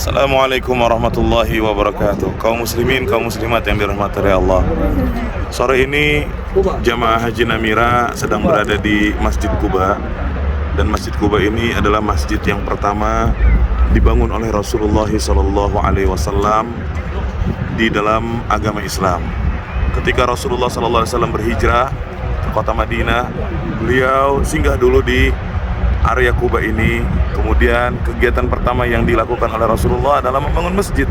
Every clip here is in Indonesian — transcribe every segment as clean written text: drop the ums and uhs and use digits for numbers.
Assalamualaikum warahmatullahi wabarakatuh. Kaum muslimin, kaum muslimat yang dirahmati oleh Allah. Sore ini jamaah Haji Namira sedang berada di Masjid Quba. Dan Masjid Quba ini adalah masjid yang pertama dibangun oleh Rasulullah SAW di dalam agama Islam. Ketika Rasulullah SAW berhijrah ke kota Madinah, beliau singgah dulu di area Quba ini. Kemudian kegiatan pertama yang dilakukan oleh Rasulullah adalah membangun masjid.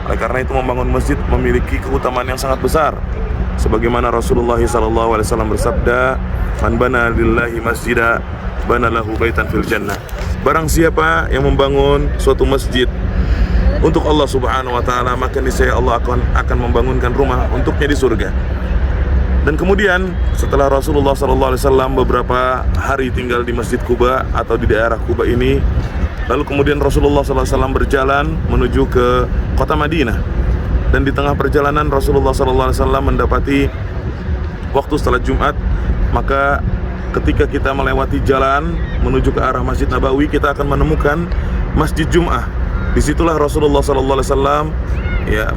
Oleh karena itu membangun masjid memiliki keutamaan yang sangat besar. Sebagaimana Rasulullah SAW bersabda, "Man bana lillahi masjida, bana lahu baitan fil jannah." Barang siapa yang membangun suatu masjid untuk Allah Subhanahu wa taala, maka niscaya Allah akan membangunkan rumah untuknya di surga. Dan kemudian setelah Rasulullah SAW beberapa hari tinggal di Masjid Quba atau di daerah Quba ini, lalu kemudian Rasulullah SAW berjalan menuju ke kota Madinah. Dan di tengah perjalanan Rasulullah SAW mendapati waktu salat Jumat. Maka ketika kita melewati jalan menuju ke arah Masjid Nabawi, kita akan menemukan Masjid Jum'ah. Disitulah Rasulullah SAW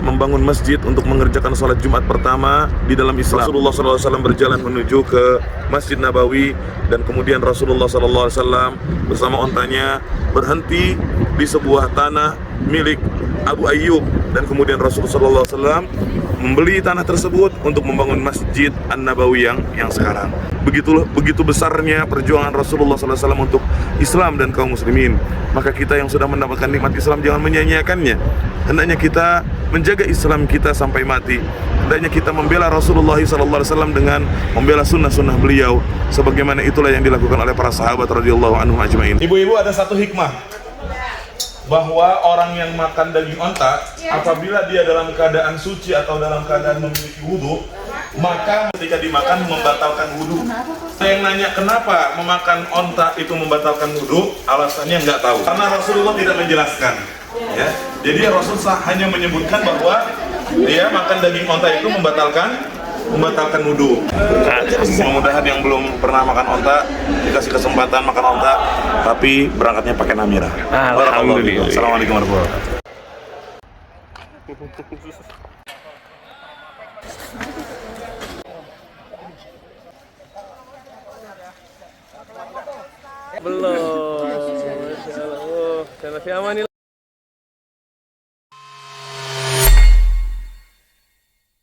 membangun masjid untuk mengerjakan sholat Jumat pertama di dalam Islam. Rasulullah SAW berjalan menuju ke Masjid Nabawi, dan kemudian Rasulullah SAW bersama ontanya berhenti di sebuah tanah milik Abu Ayyub, dan kemudian Rasulullah SAW membeli tanah tersebut untuk membangun Masjid An-Nabawi yang sekarang. Begitu besarnya perjuangan Rasulullah SAW untuk Islam dan kaum muslimin. Maka kita yang sudah mendapatkan nikmat Islam jangan menyia-nyiakannya. Hendaknya kita menjaga Islam kita sampai mati. Hendaknya kita membela Rasulullah SAW dengan membela sunnah-sunnah beliau, sebagaimana itulah yang dilakukan oleh para sahabat radhiyallahu anhum ajma'in. Ibu-ibu, ada satu hikmah bahwa orang yang makan daging onta, apabila dia dalam keadaan suci atau dalam keadaan memiliki wudhu, maka ketika dimakan membatalkan wudhu. Saya yang nanya kenapa memakan onta itu membatalkan wudhu, alasannya nggak tahu, karena Rasulullah tidak menjelaskan. Ya, jadi Rasul hanya menyebutkan bahwa dia makan daging onta itu membatalkan wudhu. Mudah-mudahan yang belum pernah makan onta dikasih kesempatan makan onta, tapi berangkatnya pakai Namira. Alhamdulillah. Assalamualaikum warahmatullahi wabarakatuh. Belum. Masya Allah. Karena fi amanillah.